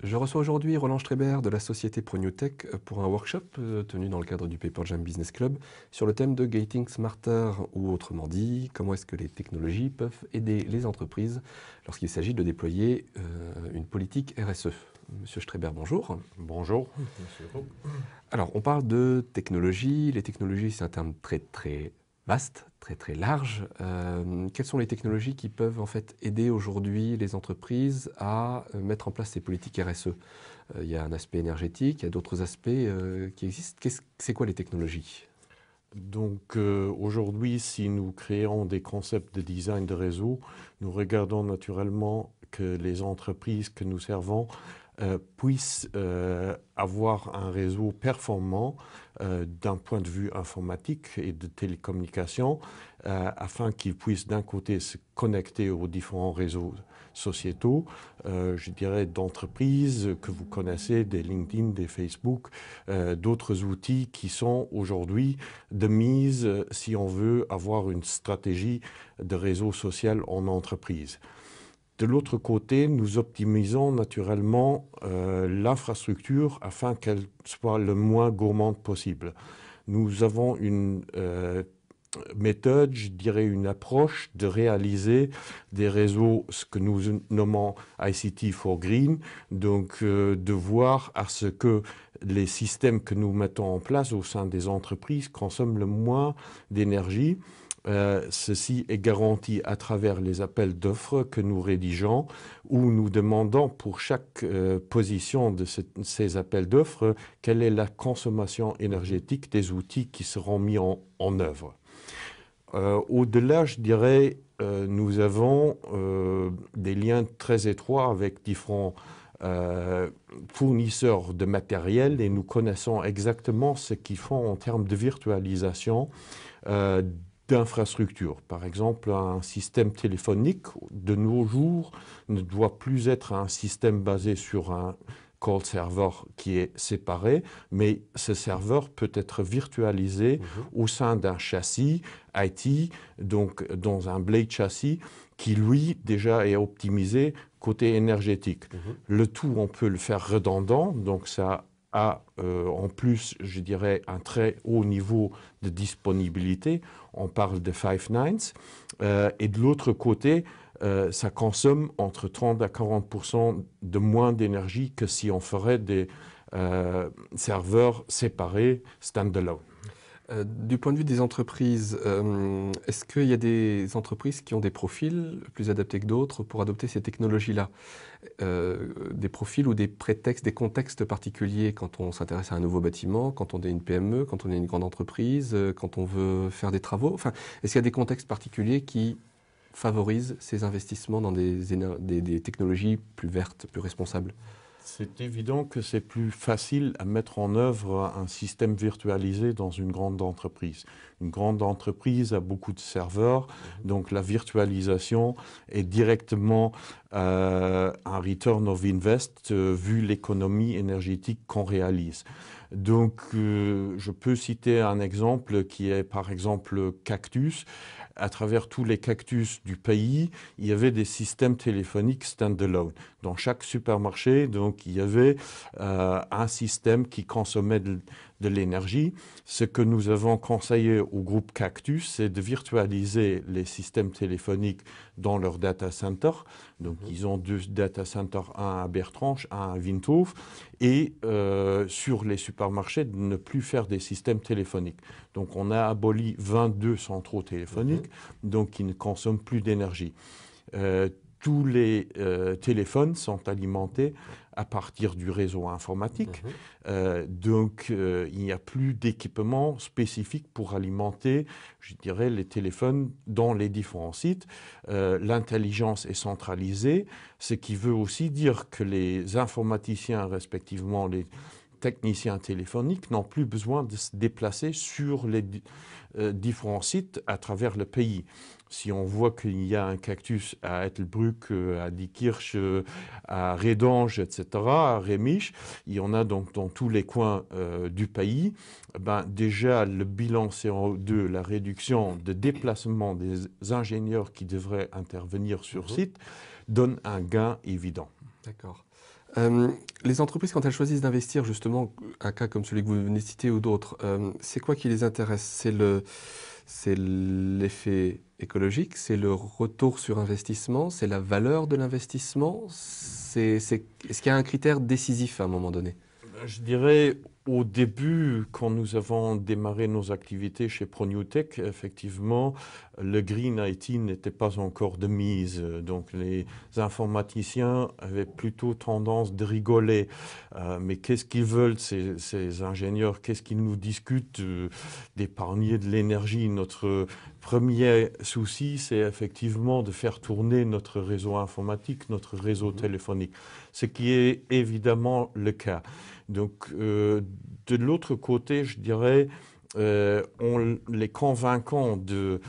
Je reçois aujourd'hui Roland Strebert de la société ProNewTech pour un workshop tenu dans le cadre du Paper Jam Business Club sur le thème de Getting Smarter, ou autrement dit, comment est-ce que les technologies peuvent aider les entreprises lorsqu'il s'agit de déployer une politique RSE. Monsieur Strebert, bonjour. Bonjour, monsieur Roux. Alors, on parle de technologie. Les technologies, c'est un terme très vaste, très large. Quelles sont les technologies qui peuvent en fait aider aujourd'hui les entreprises à mettre en place ces politiques RSE? Il y a un aspect énergétique, il y a d'autres aspects qui existent. C'est quoi les technologies? Donc aujourd'hui, si nous créons des concepts de design de réseau, nous regardons naturellement que les entreprises que nous servons puissent avoir un réseau performant d'un point de vue informatique et de télécommunication afin qu'ils puissent d'un côté se connecter aux différents réseaux sociétaux, je dirais d'entreprises que vous connaissez, des LinkedIn, des Facebook, d'autres outils qui sont aujourd'hui de mise si on veut avoir une stratégie de réseau social en entreprise. De l'autre côté, nous optimisons naturellement l'infrastructure afin qu'elle soit le moins gourmande possible. Nous avons une méthode, je dirais une approche de réaliser des réseaux, ce que nous nommons ICT for Green, donc de voir à ce que les systèmes que nous mettons en place au sein des entreprises consomment le moins d'énergie. Ceci est garanti à travers les appels d'offres que nous rédigeons, où nous demandons pour chaque position de ces appels d'offres quelle est la consommation énergétique des outils qui seront mis en œuvre. Au-delà, je dirais, nous avons des liens très étroits avec différents fournisseurs de matériel et nous connaissons exactement ce qu'ils font en termes de virtualisation d'infrastructures. Par exemple, un système téléphonique de nos jours ne doit plus être un système basé sur un call server qui est séparé, mais ce serveur peut être virtualisé au sein d'un châssis IT, donc dans un blade châssis qui lui déjà est optimisé côté énergétique. Le tout, on peut le faire redondant, donc ça a en plus, je dirais, un très haut niveau de disponibilité. On parle de 5 nines. Et de l'autre côté, ça consomme entre 30 à 40% de moins d'énergie que si on ferait des serveurs séparés standalone. Du point de vue des entreprises, est-ce qu'il y a des entreprises qui ont des profils plus adaptés que d'autres pour adopter ces technologies-là? Des profils ou des prétextes, des contextes particuliers quand on s'intéresse à un nouveau bâtiment, quand on est une PME, quand on est une grande entreprise, quand on veut faire des travaux? Enfin, est-ce qu'il y a des contextes particuliers qui favorisent ces investissements dans des technologies plus vertes, plus responsables? C'est évident que c'est plus facile à mettre en œuvre un système virtualisé dans une grande entreprise. Une grande entreprise a beaucoup de serveurs, donc la virtualisation est directement un return of invest vu l'économie énergétique qu'on réalise. Donc, je peux citer un exemple qui est par exemple Cactus. À travers tous les cactus du pays, il y avait des systèmes téléphoniques standalone. Dans chaque supermarché, donc, il y avait un système qui consommait de l'énergie. Ce que nous avons conseillé au groupe Cactus, c'est de virtualiser les systèmes téléphoniques dans leur data center. Donc, ils ont 2 data centers, un à Bertrange, un à Windhoven, et sur les supermarchés, de ne plus faire des systèmes téléphoniques. Donc, on a aboli 22 centraux téléphoniques, donc qui ne consomment plus d'énergie. Tous les téléphones sont alimentés à partir du réseau informatique. Donc, il n'y a plus d'équipement spécifique pour alimenter, je dirais, les téléphones dans les différents sites. L'intelligence est centralisée, ce qui veut aussi dire que les informaticiens, respectivement les techniciens téléphoniques, n'ont plus besoin de se déplacer sur les différents sites à travers le pays. Si on voit qu'il y a un cactus à Ettelbruck, à Diekirch, à Redange, etc., à Rémisch, il y en a donc dans tous les coins du pays, ben déjà le bilan CO2, la réduction de déplacement des ingénieurs qui devraient intervenir sur site, donne un gain évident. D'accord. Euh, les entreprises, quand elles choisissent d'investir, justement, un cas comme celui que vous venez de citer ou d'autres, c'est quoi qui les intéresse? C'est l'effet écologique, c'est le retour sur investissement, c'est la valeur de l'investissement. Est-ce qu'il y a un critère décisif à un moment donné? Je dirais, au début, quand nous avons démarré nos activités chez ProNewTech, effectivement, le Green IT n'était pas encore de mise. Donc, les informaticiens avaient plutôt tendance de rigoler. Mais qu'est-ce qu'ils veulent, ces ingénieurs? Qu'est-ce qu'ils nous discutent d'épargner de l'énergie? Notre premier souci, c'est effectivement de faire tourner notre réseau informatique, notre réseau téléphonique, ce qui est évidemment le cas. Donc, de l'autre côté, je dirais, en les convainquant de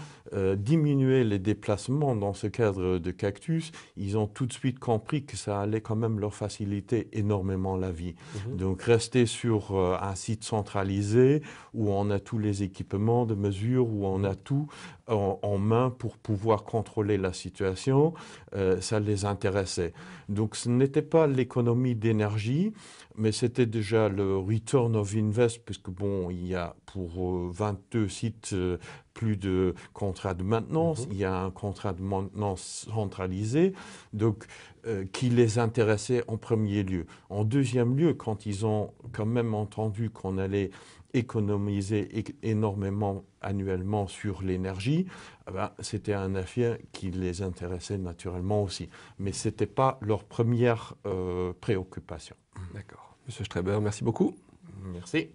diminuer les déplacements dans ce cadre de Cactus, ils ont tout de suite compris que ça allait quand même leur faciliter énormément la vie. Donc, rester sur un site centralisé où on a tous les équipements de mesure, où on a tout en main pour pouvoir contrôler la situation, ça les intéressait. Donc, ce n'était pas l'économie d'énergie, mais c'était déjà le return of invest, puisque bon, il y a pour 22 sites plus de contrats de maintenance, il y a un contrat de maintenance centralisé, donc qui les intéressait en premier lieu. En deuxième lieu, quand ils ont quand même entendu qu'on allait économiser énormément annuellement sur l'énergie, ben, c'était un affaire qui les intéressait naturellement aussi. Mais ce n'était pas leur première préoccupation. D'accord. Monsieur Streber, merci beaucoup. Merci.